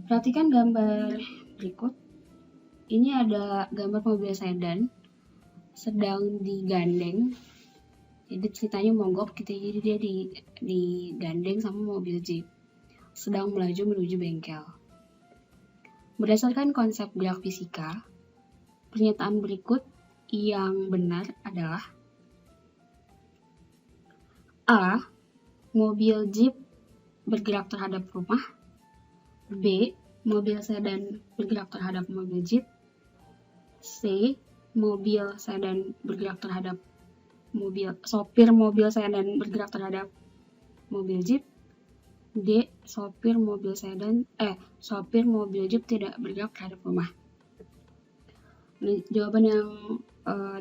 Perhatikan gambar berikut. Ini ada gambar mobil sedan sedang digandeng. Jadi ceritanya mogok gitu, jadi dia digandeng sama mobil jeep sedang melaju menuju bengkel. Berdasarkan konsep gerak fisika, pernyataan berikut yang benar adalah A. Mobil jeep bergerak terhadap rumah. B. Mobil sedan bergerak terhadap mobil jeep. C. Mobil sedan bergerak terhadap sopir mobil sedan bergerak terhadap mobil jeep. D. Sopir mobil jeep tidak bergerak terhadap rumah. Nah, jawaban yang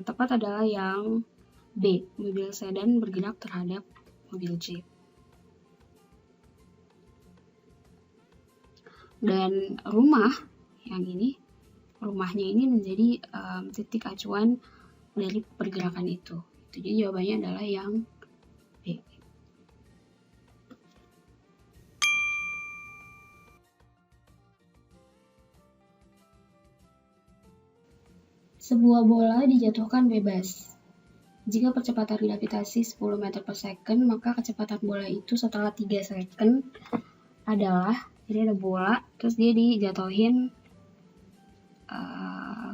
tepat adalah yang B. Mobil sedan bergerak terhadap mobil jeep. Dan rumahnya ini menjadi titik acuan dari pergerakan itu. Jadi jawabannya adalah yang B. Sebuah bola dijatuhkan bebas. Jika percepatan gravitasi 10 meter per second, maka kecepatan bola itu setelah 3 second adalah, jadi ada bola, terus dia dijatuhin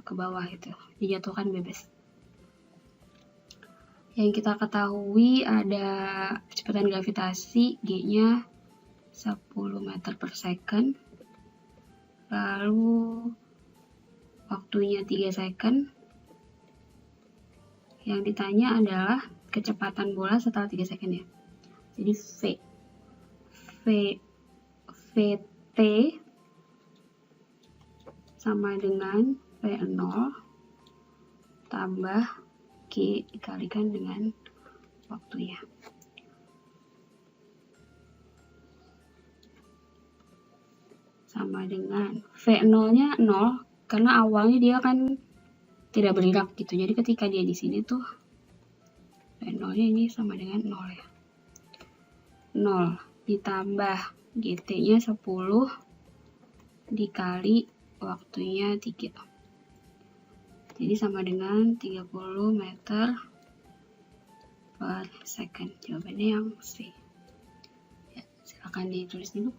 ke bawah gitu, dijatuhkan bebas. Yang kita ketahui ada kecepatan gravitasi G-nya 10 meter per second, lalu waktunya 3 second. Yang ditanya adalah kecepatan bola setelah 3 second ya. Jadi VT sama dengan V0 tambah G dikalikan dengan waktunya. Sama dengan V0-nya 0 karena awalnya dia kan tidak bergerak gitu. Jadi ketika dia di sini tuh V0-nya ini sama dengan 0 ya. 0 ditambah GT-nya 10 dikali waktunya 3. Jadi sama dengan 30 meter per second. Jawabannya yang C. Ya, silakan ditulis dulu.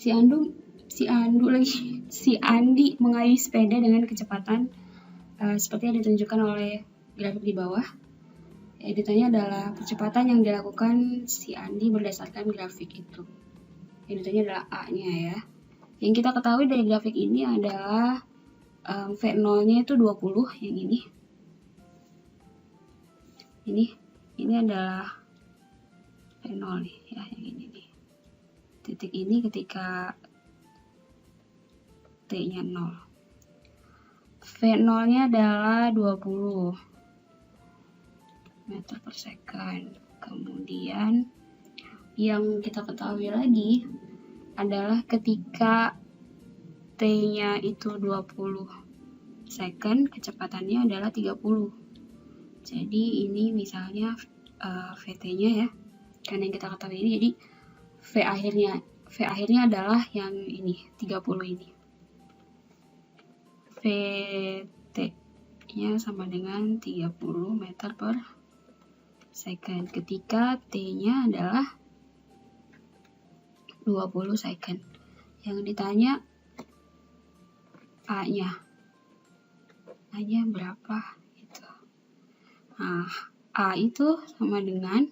Si Andi mengayuh sepeda dengan kecepatan seperti yang ditunjukkan oleh grafik di bawah. Ditanya adalah percepatan yang dilakukan si Andi berdasarkan grafik itu. Yang ditanya adalah A-nya ya. Yang kita ketahui dari grafik ini adalah V0-nya itu 20 yang ini. Ini adalah V0 nih ya, yang ini nih. Titik ini ketika T-nya 0. V0-nya adalah 20 meter per second. Kemudian yang kita ketahui lagi adalah ketika T-nya itu 20 second, kecepatannya adalah 30. Jadi ini misalnya VT-nya ya, karena yang kita ketahui ini, jadi V akhirnya adalah yang ini, 30 ini. VT-nya sama dengan 30 meter per second ketika T-nya adalah 20 second. Yang ditanya A-nya berapa gitu. Nah, A itu sama dengan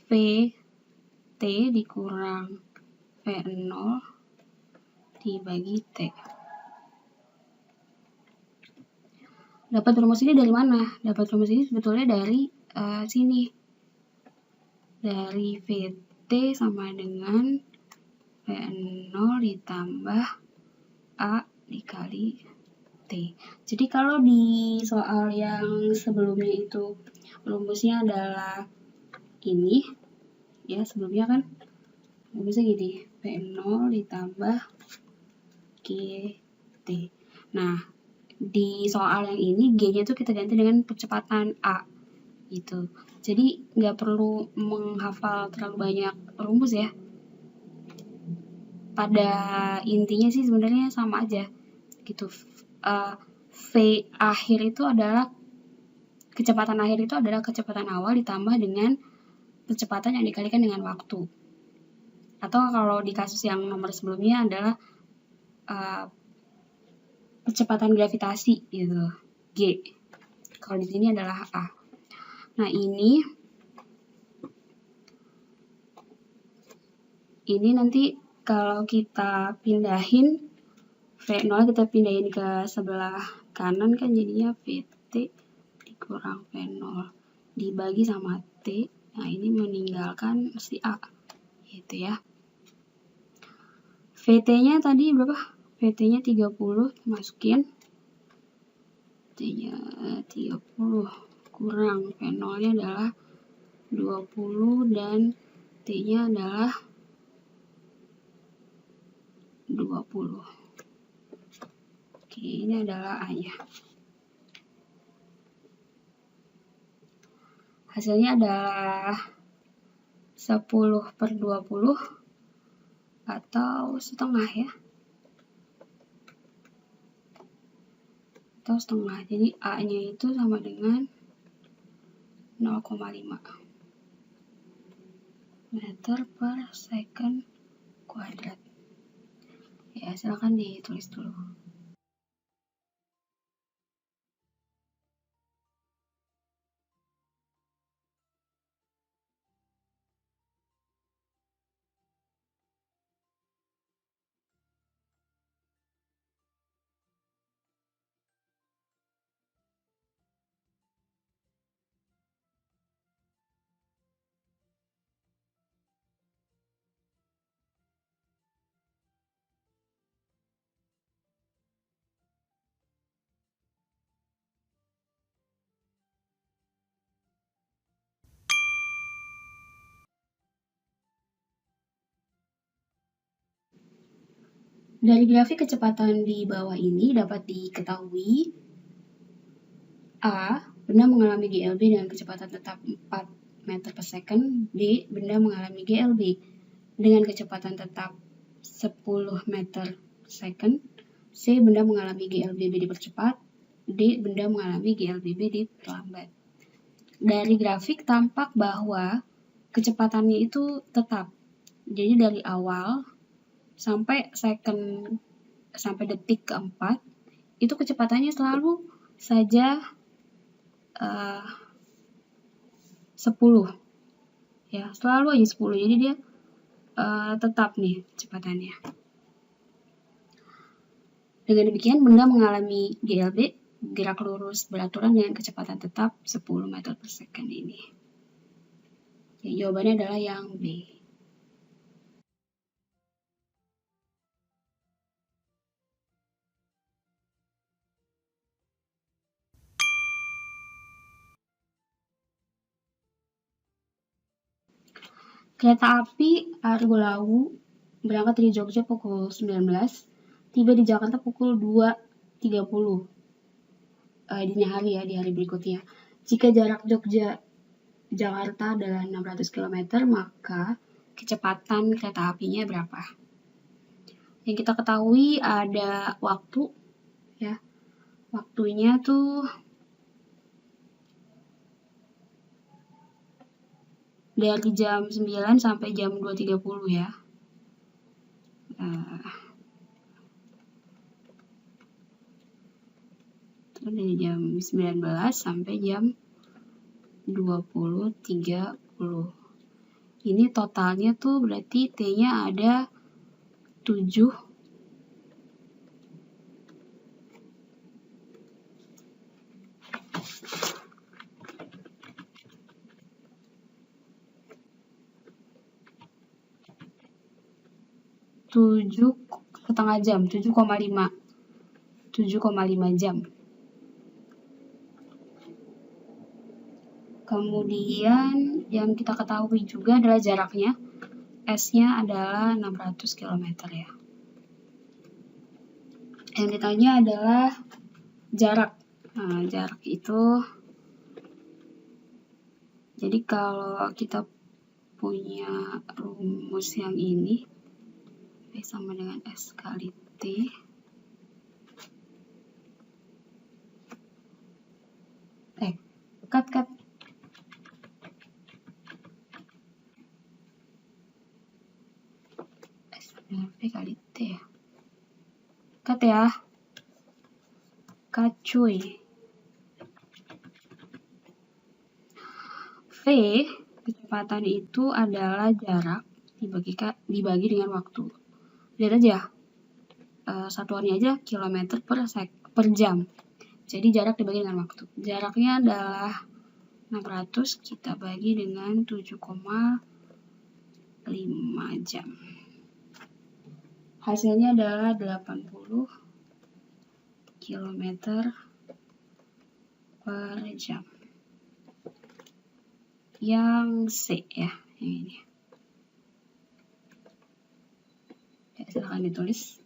VT dikurang V0 dibagi T. Dapat rumus ini dari mana? Dapat rumus ini sebetulnya dari sini. dari VT sama dengan V0 ditambah A dikali T. Jadi kalau di soal yang sebelumnya itu rumusnya adalah ini, ya sebelumnya kan rumusnya gini, V0 ditambah GT. Nah, di soal yang ini G-nya tuh kita ganti dengan percepatan A gitu. Jadi nggak perlu menghafal terlalu banyak rumus ya. Pada intinya sih sebenarnya sama aja gitu. V akhir itu adalah kecepatan akhir itu adalah kecepatan awal ditambah dengan kecepatan yang dikalikan dengan waktu. Atau kalau di kasus yang nomor sebelumnya adalah kecepatan gravitasi gitu, G. Kalau di sini adalah A. Nah, ini nanti kalau kita pindahin V0 kita pindahin ke sebelah kanan kan jadinya VT dikurang V0 dibagi sama T. Nah, ini meninggalkan si A gitu ya. VT-nya tadi berapa? VT-nya 30, masukin T-nya 30 kurang V0-nya adalah 20 dan T-nya adalah 20. Oke, ini adalah A-nya. Hasilnya adalah 10/20 atau setengah ya. Atau setengah. Jadi A-nya itu sama dengan 0,5 meter per second kuadrat. Ya, silakan ditulis dulu. Dari grafik kecepatan di bawah ini dapat diketahui A. Benda mengalami GLB dengan kecepatan tetap 4 meter per second. D. Benda mengalami GLB dengan kecepatan tetap 10 meter per second. C. Benda mengalami GLBB dipercepat. D. Benda mengalami GLBB diperlambat. Dari grafik tampak bahwa kecepatannya itu tetap. Jadi dari awal sampai detik keempat itu kecepatannya selalu saja 10 ya, selalu aja 10. Jadi dia tetap nih kecepatannya. Dengan demikian benda mengalami GLB gerak lurus beraturan dengan kecepatan tetap 10 meter per second ini. Ya, jawabannya adalah yang B. Kereta api Argo Lawu berangkat dari Jogja pukul 19, tiba di Jakarta pukul 2.30 dini hari ya, di hari berikutnya. Jika jarak Jogja-Jakarta adalah 600 km, maka kecepatan kereta apinya berapa? Yang kita ketahui ada waktu ya. Waktunya tuh dari jam 9 sampai jam 2.30 ya. Dari jam 19 sampai jam 20.30. Ini totalnya tuh berarti T-nya ada 7. 7,5 jam, 7,5 jam. Kemudian yang kita ketahui juga adalah jaraknya. S-nya adalah 600 km ya. Yang ditanya adalah jarak. Nah, jarak itu, jadi kalau kita punya rumus yang ini, V sama dengan S kali T. Cut. S dengan V kali T ya. Cut ya. Cut cuy. V, kecepatan itu adalah jarak dibagi dengan waktu. Lihat aja, satuannya aja kilometer per jam. Jadi jarak dibagi dengan waktu. Jaraknya adalah 600, kita bagi dengan 7,5 jam. Hasilnya adalah 80 km per jam. Yang C ya, yang ini. Ya, silahkan ditulis.